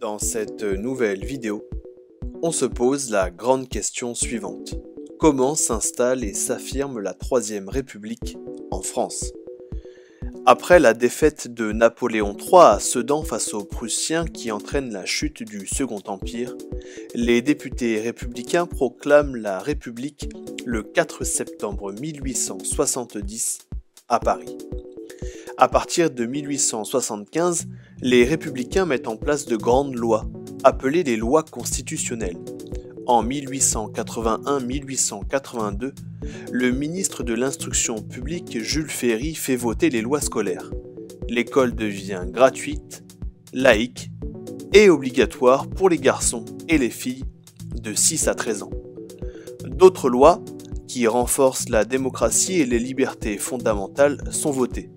Dans cette nouvelle vidéo, on se pose la grande question suivante. Comment s'installe et s'affirme la Troisième République en France? Après la défaite de Napoléon III à Sedan face aux Prussiens qui entraîne la chute du Second Empire, les députés républicains proclament la République le 4 septembre 1870 à Paris. À partir de 1875, les républicains mettent en place de grandes lois, appelées les lois constitutionnelles. En 1881-1882, le ministre de l'Instruction publique Jules Ferry fait voter les lois scolaires. L'école devient gratuite, laïque et obligatoire pour les garçons et les filles de 6 à 13 ans. D'autres lois qui renforcent la démocratie et les libertés fondamentales sont votées.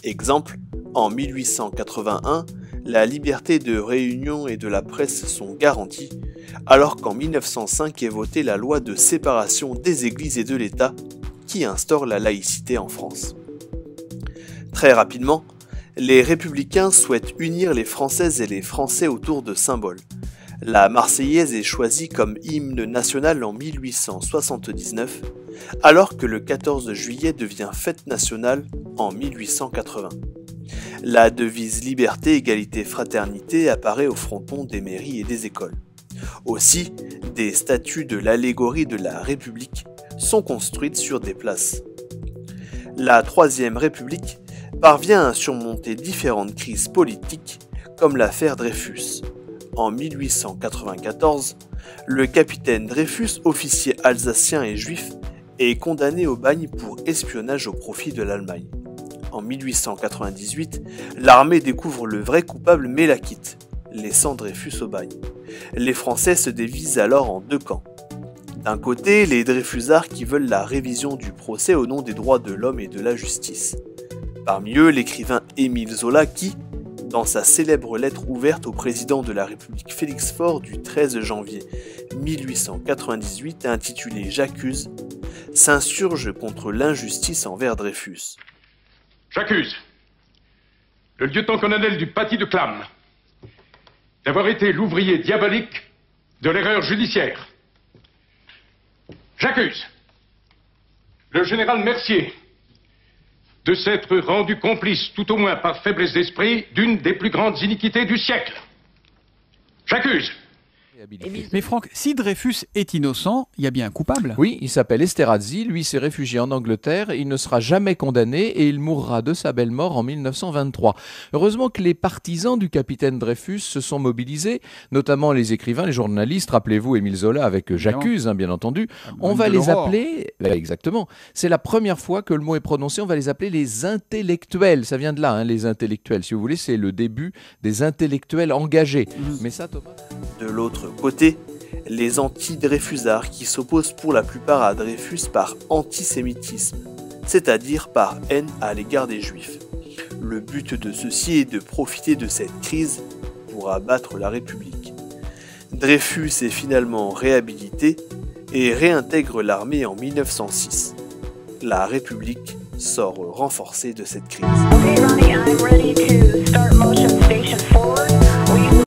Exemple, en 1881, la liberté de réunion et de la presse sont garanties, alors qu'en 1905 est votée la loi de séparation des églises et de l'État qui instaure la laïcité en France. Très rapidement, les républicains souhaitent unir les Françaises et les Français autour de symboles. La Marseillaise est choisie comme hymne national en 1879, alors que le 14 juillet devient fête nationale en 1880. La devise Liberté, Égalité, Fraternité apparaît au fronton des mairies et des écoles. Aussi, des statues de l'allégorie de la République sont construites sur des places. La Troisième République parvient à surmonter différentes crises politiques, comme l'affaire Dreyfus. En 1894, le capitaine Dreyfus, officier alsacien et juif, est condamné au bagne pour espionnage au profit de l'Allemagne. En 1898, l'armée découvre le vrai coupable mais la quitte, laissant Dreyfus au bagne. Les Français se divisent alors en deux camps. D'un côté, les Dreyfusards qui veulent la révision du procès au nom des droits de l'homme et de la justice. Parmi eux, l'écrivain Émile Zola qui, dans sa célèbre lettre ouverte au président de la République Félix Faure du 13 janvier 1898 intitulée « J'accuse », s'insurge contre l'injustice envers Dreyfus. J'accuse le lieutenant-colonel du paty de Clam d'avoir été l'ouvrier diabolique de l'erreur judiciaire. J'accuse le général Mercier de s'être rendu complice, tout au moins par faiblesse d'esprit, d'une des plus grandes iniquités du siècle. J'accuse. Mais Franck, si Dreyfus est innocent, il y a bien un coupable. Oui, il s'appelle Esterhazy, lui s'est réfugié en Angleterre, il ne sera jamais condamné et il mourra de sa belle mort en 1923. Heureusement que les partisans du capitaine Dreyfus se sont mobilisés, notamment les écrivains, les journalistes, rappelez-vous Émile Zola avec J'accuse, hein, bien entendu. On va les appeler, exactement, c'est la première fois que le mot est prononcé, on va les appeler les intellectuels, ça vient de là, hein, les intellectuels, si vous voulez, c'est le début des intellectuels engagés. Mais ça, Thomas... De l'autre côté, les anti-Dreyfusards qui s'opposent pour la plupart à Dreyfus par antisémitisme, c'est-à-dire par haine à l'égard des Juifs. Le but de ceux-ci est de profiter de cette crise pour abattre la République. Dreyfus est finalement réhabilité et réintègre l'armée en 1906. La République sort renforcée de cette crise. Okay, Ronnie, I'm ready to start motion station 4.